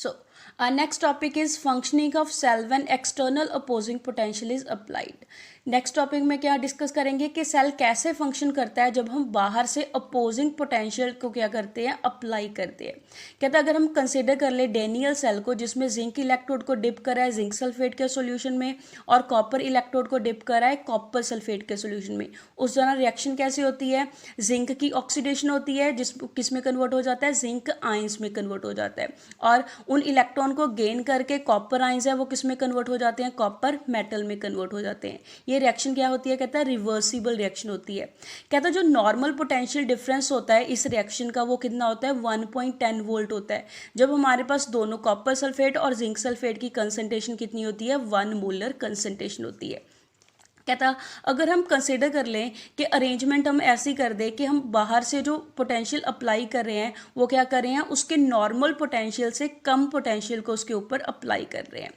So, our next topic is functioning of cell when external opposing potential is applied. Next topic में क्या discuss करेंगे कि cell कैसे function करता है जब हम बाहर से अपोजिंग पोटेंशियल को क्या करते हैं, अप्लाई करते हैं। कहता है अगर हम कंसिडर कर ले डेनियल सेल को जिसमें जिंक इलेक्ट्रोड को डिप करा है जिंक सल्फेट के सॉल्यूशन में और कॉपर इलेक्ट्रोड को डिप करा है कॉपर सल्फेट के सॉल्यूशन में, उस दौरान रिएक्शन कैसी होती है, जिंक की ऑक्सीडेशन होती है किस में कन्वर्ट हो जाता है, जिंक आयंस में कन्वर्ट हो जाता है और उन इलेक्ट्रॉन को गेन करके कॉपर आयंस है वो किस में कन्वर्ट हो जाते हैं, कॉपर मेटल में कन्वर्ट हो जाते हैं। ये रिएक्शन क्या होती है, कहता है रिवर्सिबल रिएक्शन होती है। कहता है जो नॉर्मल पोटेंशियल डिफरेंस होता है इस रिएक्शन का वो कितना होता है, 1.10 वोल्ट होता है। जब हमारे पास दोनों कॉपर सल्फेट और जिंक सल्फेट की कंसंट्रेशन कितनी होती है, 1 मोलर कंसंट्रेशन होती है। कहता अगर हम कंसिडर कर लें कि अरेंजमेंट हम ऐसी कर दें कि हम बाहर से जो पोटेंशियल अप्लाई कर रहे हैं वो क्या कर रहे हैं, उसके नॉर्मल पोटेंशियल से कम पोटेंशियल को उसके ऊपर अप्लाई कर रहे हैं।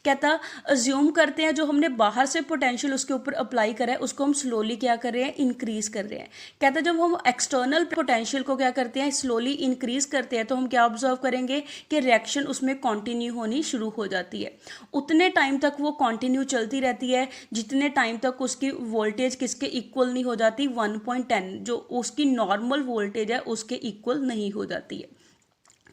कहता अज्यूम करते हैं जो हमने बाहर से पोटेंशियल उसके ऊपर अप्लाई करा है उसको हम स्लोली क्या कर रहे हैं, इंक्रीज कर रहे हैं। कहता जब हम एक्सटर्नल पोटेंशियल को क्या करते हैं, स्लोली इंक्रीज करते हैं तो हम क्या ऑब्जर्व करेंगे कि रिएक्शन उसमें कॉन्टिन्यू होनी शुरू हो जाती है। उतने टाइम तक वो कॉन्टिन्यू चलती रहती है जितने टाइम तक उसकी वोल्टेज किसके इक्वल नहीं हो जाती, 1.10 जो उसकी नॉर्मल वोल्टेज है उसके इक्वल नहीं हो जाती है।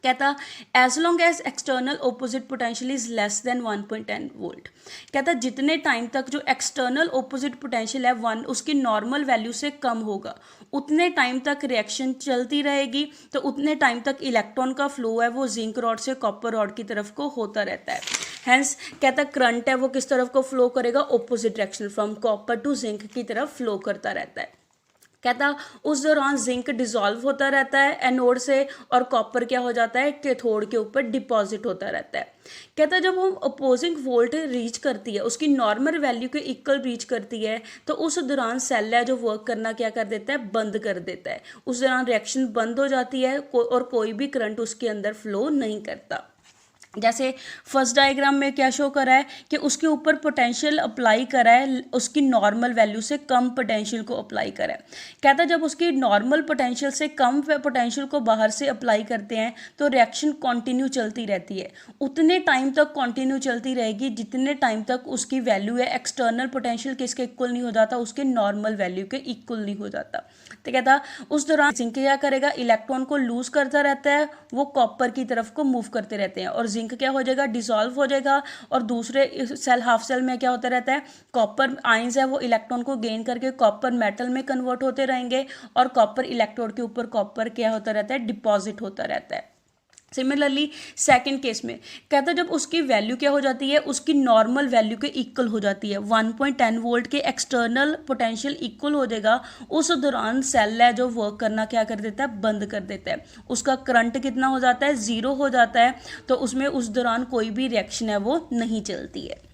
कहता as long as external opposite potential is less than 1.10 volt. कहता जितने टाइम तक जो एक्सटर्नल ओपोजिट पोटेंशियल है 1 उसकी नॉर्मल वैल्यू से कम होगा उतने टाइम तक रिएक्शन चलती रहेगी, तो उतने टाइम तक इलेक्ट्रॉन का फ्लो है वो जिंक रॉड से कॉपर रॉड की तरफ को होता रहता है। हेंस कहता करंट है वो किस तरफ को फ्लो करेगा, opposite direction from copper two zinc की तरफ फ्लो करता रहता है। कहता उस दौरान जिंक डिसॉल्व होता रहता है एनोड से और कॉपर क्या हो जाता है, कैथोड के ऊपर डिपॉजिट होता रहता है। कहता जब हम अपोजिंग वोल्ट रीच करती है उसकी नॉर्मल वैल्यू के इक्वल रीच करती है तो उस दौरान सेल है जो वर्क करना क्या कर देता है, बंद कर देता है। उस दौरान रिएक्शन बंद हो जाती है और कोई भी करंट उसके अंदर फ्लो नहीं करता। जैसे फर्स्ट डायग्राम में क्या शो करा है कि उसके ऊपर पोटेंशियल अप्लाई करा है उसकी नॉर्मल वैल्यू से कम पोटेंशियल को अप्लाई करा है। कहता जब उसकी नॉर्मल पोटेंशियल से कम पोटेंशियल को बाहर से अप्लाई करते हैं तो रिएक्शन कंटिन्यू चलती रहती है, उतने टाइम तक कंटिन्यू चलती रहेगी जितने टाइम तक उसकी वैल्यू है एक्सटर्नल पोटेंशियल किसके इक्वल नहीं हो जाता, उसके नॉर्मल वैल्यू के इक्वल नहीं हो जाता। तो कहता उस दौरान जिंक क्या करेगा, इलेक्ट्रॉन को लूज करता रहता है, वो कॉपर की तरफ को मूव करते रहते हैं और जिंक क्या हो जाएगा, डिसॉल्व हो जाएगा और दूसरे सेल हाफ सेल में क्या होता रहता है, कॉपर आयंस है वो इलेक्ट्रॉन को गेन करके कॉपर मेटल में कन्वर्ट होते रहेंगे और कॉपर इलेक्ट्रोड के ऊपर कॉपर क्या होता रहता है, डिपॉजिट होता रहता है। सिमिलरली सेकंड केस में कहता जब उसकी वैल्यू क्या हो जाती है, उसकी नॉर्मल वैल्यू के इक्वल हो जाती है, 1.10 वोल्ट के एक्सटर्नल पोटेंशियल इक्वल हो जाएगा, उस दौरान सेल है जो वर्क करना क्या कर देता है, बंद कर देता है। उसका करंट कितना हो जाता है, 0 हो जाता है, तो उसमें उस दौरान कोई भी रिएक्शन है वो नहीं चलती है।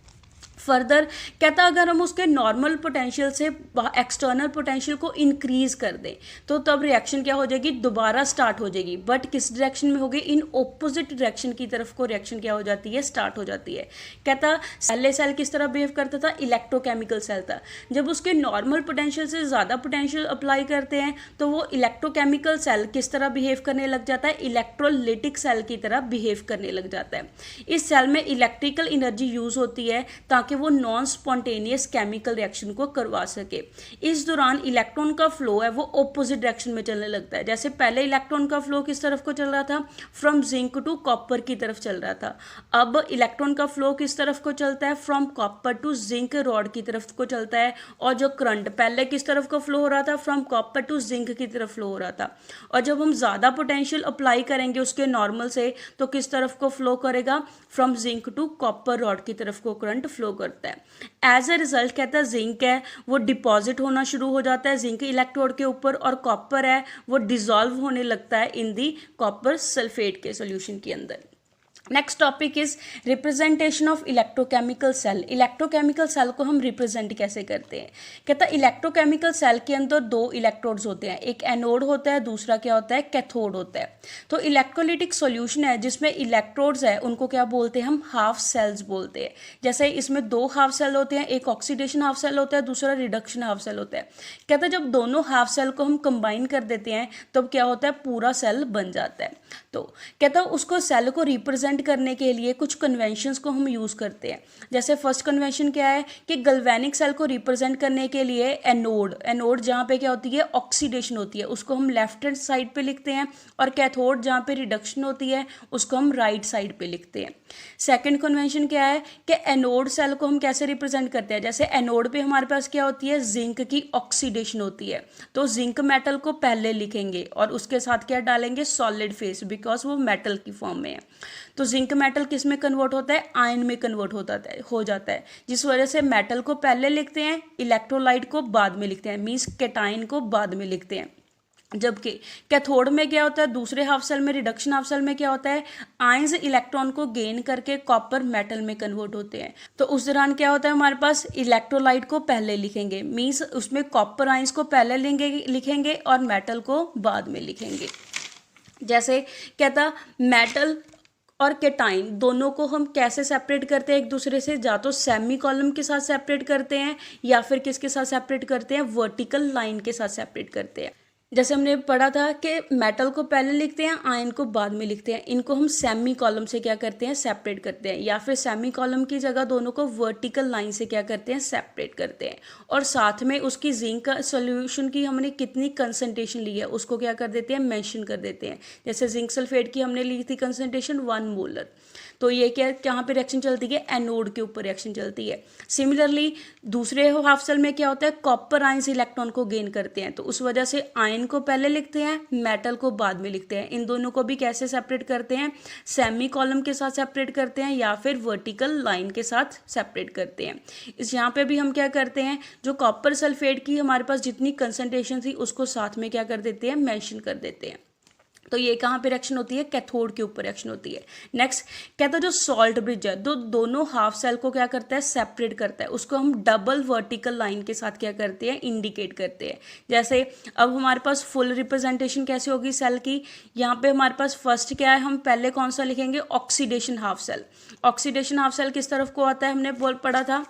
फर्दर कहता अगर हम उसके नॉर्मल पोटेंशियल से एक्सटर्नल पोटेंशियल को इंक्रीज कर दें तो तब रिएक्शन क्या हो जाएगी, दोबारा स्टार्ट हो जाएगी, बट किस डायरेक्शन में होगी, इन ऑपोजिट डायरेक्शन की तरफ को रिएक्शन क्या हो जाती है, स्टार्ट हो जाती है। कहता पहले सेल किस तरह बिहेव करता था, इलेक्ट्रोकेमिकल सेल था। जब उसके नॉर्मल पोटेंशियल से ज़्यादा पोटेंशियल अप्लाई करते हैं तो वो इलेक्ट्रोकेमिकल सेल किस तरह बिहेव करने लग जाता है, इलेक्ट्रोलिटिक सेल की तरह बिहेव करने लग जाता है। इस सेल में इलेक्ट्रिकल एनर्जी यूज होती है ताकि कि वो नॉन स्पॉन्टेनियस केमिकल रिएक्शन को करवा सके। इस दौरान इलेक्ट्रॉन का फ्लो है वो ऑपोजिट डायरेक्शन में चलने लगता है। जैसे पहले इलेक्ट्रॉन का फ्लो किस तरफ को चल रहा था, फ्रॉम जिंक टू कॉपर की तरफ चल रहा था। अब इलेक्ट्रॉन का फ्लो किस तरफ को चलता है, from copper two zinc rod की तरफ को चलता है। और जो करंट पहले किस तरफ को फ्लो हो रहा था, फ्रॉम कॉपर टू जिंक की तरफ फ्लो हो रहा था। और जब हम ज़्यादा पोटेंशियल अप्लाई करेंगे उसके नॉर्मल से तो किस तरफ को फ्लो करेगा, from zinc to copper rod की तरफ को करंट फ्लो करता है। एज ए रिजल्ट कहता है जिंक है वो डिपॉजिट होना शुरू हो जाता है जिंक इलेक्ट्रोड के ऊपर और कॉपर है वो डिसॉल्व होने लगता है इन दी कॉपर सल्फेट के सॉल्यूशन के अंदर। Next topic is representation of electrochemical cell. Electrochemical cell को हम रिप्रेजेंट कैसे करते हैं, कहता है इलेक्ट्रोकेमिकल सेल के अंदर 2 इलेक्ट्रोड्स होते हैं, एक एनोड होता है दूसरा क्या होता है, कैथोड होता है। तो इलेक्ट्रोलिटिक सॉल्यूशन है जिसमें इलेक्ट्रोड्स है उनको क्या बोलते हैं, हम हाफ सेल्स बोलते हैं। जैसे इसमें 2 हाफ सेल होते हैं, एक ऑक्सीडेशन हाफ सेल होता है दूसरा रिडक्शन हाफ सेल होता है। कहता है जब दोनों हाफ सेल को हम कंबाइन कर देते हैं तब क्या होता है, पूरा सेल बन जाता है। तो कहता है उसको सेल को रिप्रेजेंट रिप्रेजेंट करने के लिए कुछ कन्वेंशंस को हम यूज़ करते हैं। जैसे फर्स्ट कन्वेंशन क्या है कि गैल्वेनिक सेल को रिप्रेजेंट करने के लिए एनोड जहाँ पे क्या होती है ऑक्सीडेशन होती है उसको हम लेफ्ट हैंड साइड पे लिखते हैं, और कैथोड जहाँ पे रिडक्शन होती है उसको हम राइट साइड पे लिखते हैं। सेकंड कन्वेंशन क्या है कि एनोड सेल को हम कैसे रिप्रेजेंट करते हैं, जैसे एनोड पे हमारे पास क्या होती है जिंक की ऑक्सीडेशन होती है, तो जिंक मेटल को पहले लिखेंगे और उसके साथ क्या डालेंगे सॉलिड फेस, बिकॉज वो मेटल की फॉर्म में है। तो जिंक मेटल किस में कन्वर्ट होता है, आयन में कन्वर्ट हो जाता है, जिस वजह से मेटल को पहले लिखते हैं, इलेक्ट्रोलाइट को बाद में लिखते हैं, मींस केटाइन को बाद में लिखते हैं। जबकि कैथोड में क्या होता है, दूसरे हाफ सेल में, रिडक्शन हाफ सेल में क्या होता है, आयंस इलेक्ट्रॉन को गेन करके कॉपर मेटल में कन्वर्ट होते हैं। तो उस दौरान क्या होता है हमारे पास, इलेक्ट्रोलाइट को पहले लिखेंगे, मींस उसमें कॉपर आयंस को पहले लिखेंगे और मेटल को बाद में लिखेंगे। जैसे कहता मेटल और केटाइन दोनों को हम कैसे सेपरेट करते हैं एक दूसरे से, या तो सेमी कॉलम के साथ सेपरेट करते हैं या फिर किसके साथ सेपरेट करते हैं, वर्टिकल लाइन के साथ सेपरेट करते हैं। जैसे हमने पढ़ा था कि मेटल को पहले लिखते हैं, आयन को बाद में लिखते हैं, इनको हम सेमी कॉलम से क्या करते हैं सेपरेट करते हैं, या फिर सेमी कॉलम की जगह दोनों को वर्टिकल लाइन से क्या करते हैं सेपरेट करते हैं। और साथ में उसकी जिंक का सोल्यूशन की हमने कितनी कंसंट्रेशन ली है उसको क्या कर देते हैं मेंशन कर देते हैं। जैसे जिंक सल्फेट की हमने ली थी कंसंट्रेशन 1 मोलर, तो ये क्या कहाँ पे रिएक्शन चलती है, एनोड के ऊपर रिएक्शन चलती है। सिमिलरली दूसरे हाफ सेल में क्या होता है, कॉपर आयंस इलेक्ट्रॉन को गेन करते हैं, तो उस वजह से आयन को पहले लिखते हैं, मेटल को बाद में लिखते हैं। इन दोनों को भी कैसे सेपरेट करते हैं, सेमी कॉलम के साथ सेपरेट करते हैं या फिर वर्टिकल लाइन के साथ सेपरेट करते हैं। इस यहाँ पे भी हम क्या करते हैं, जो कॉपर सल्फेट की हमारे पास जितनी कंसंट्रेशन थी उसको साथ में क्या कर देते हैं मेंशन कर देते हैं। तो ये कहाँ पे रिएक्शन होती है, कैथोड के ऊपर रिएक्शन होती है। नेक्स्ट कहता है जो सॉल्ट ब्रिज है, जो दोनों हाफ सेल को क्या करता है सेपरेट करता है, उसको हम डबल वर्टिकल लाइन के साथ क्या करते हैं इंडिकेट करते हैं। जैसे अब हमारे पास फुल रिप्रेजेंटेशन कैसे होगी सेल की, यहाँ पे हमारे पास फर्स्ट क्या है, हम पहले कौन सा लिखेंगे, oxidation half cell. Oxidation half cell किस तरफ को आता है, हमने पढ़ा था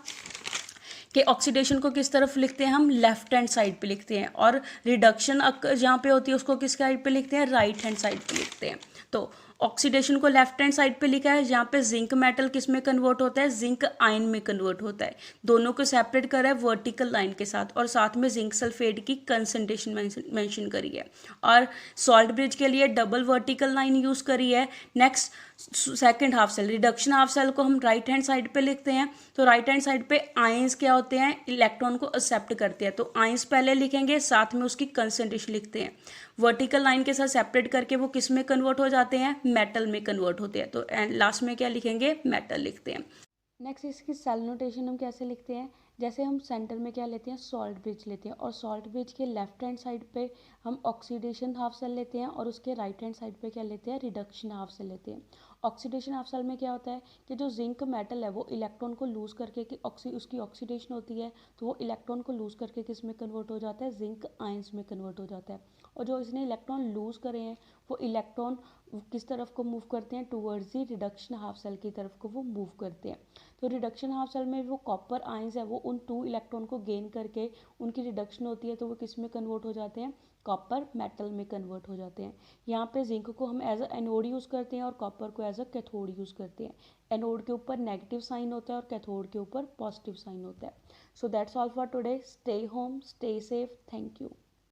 कि ऑक्सीडेशन को किस तरफ लिखते हैं हम, लेफ्ट हैंड साइड पे लिखते हैं, और रिडक्शन जहाँ पे होती है उसको किस साइड पे लिखते हैं, राइट हैंड साइड पे लिखते हैं। तो ऑक्सीडेशन को लेफ्ट हैंड साइड पे लिखा है, जहाँ पे जिंक मेटल किस में कन्वर्ट होता है, जिंक आयन में कन्वर्ट होता है। दोनों को सेपरेट करा है वर्टिकल लाइन के साथ, और साथ में जिंक सल्फेट की कंसंट्रेशन मेंशन करी है, और सॉल्ट ब्रिज के लिए डबल वर्टिकल लाइन यूज करी है। Next second half cell, reduction half cell को हम राइट हैंड साइड पे लिखते हैं, तो राइट हैंड साइड पे आयंस क्या होते हैं, इलेक्ट्रॉन को एक्सेप्ट करते हैं, तो आयंस पहले लिखेंगे, साथ में उसकी कंसंट्रेशन लिखते हैं। वर्टिकल लाइन के साथ सेपरेट करके वो किस में कन्वर्ट हो जाते हैं, मेटल में कन्वर्ट होते हैं, तो लास्ट में क्या लिखेंगे, मेटल लिखते हैं। नेक्स्ट इसकी सेल नोटेशन हम कैसे लिखते हैं, जैसे हम सेंटर में क्या लेते हैं, सॉल्ट ब्रिज लेते हैं, और सॉल्ट ब्रिज के लेफ्ट हैंड साइड पे हम ऑक्सीडेशन हाफ सेल लेते हैं, और उसके राइट हैंड साइड पे क्या लेते हैं, रिडक्शन हाफ सेल लेते हैं। ऑक्सीडेशन हाफ सेल में क्या होता है कि जो जिंक मेटल है वो इलेक्ट्रॉन को लूज करके कि उसकी ऑक्सीडेशन होती है, तो वो इलेक्ट्रॉन को लूज करके किस में कन्वर्ट हो जाता है, जिंक आयंस में कन्वर्ट हो जाता है। और जो इसने इलेक्ट्रॉन लूज करे हैं वो इलेक्ट्रॉन किस तरफ को मूव करते हैं, towards the reduction half cell की तरफ को वो मूव करते हैं। तो रिडक्शन हाफ सेल में वो कॉपर आयंस है वो उन 2 इलेक्ट्रॉन को गेन करके उनकी रिडक्शन होती है, तो वो किस में कन्वर्ट हो जाते हैं, कॉपर मेटल में कन्वर्ट हो जाते हैं। यहाँ पे जिंक को हम एज अ एनोड यूज़ करते हैं और कॉपर को एज अ कैथोड यूज़ करते हैं। एनोड के ऊपर नेगेटिव साइन होता है और कैथोड के ऊपर पॉजिटिव साइन होता है। So that's all for today. Stay home, stay safe, thank you.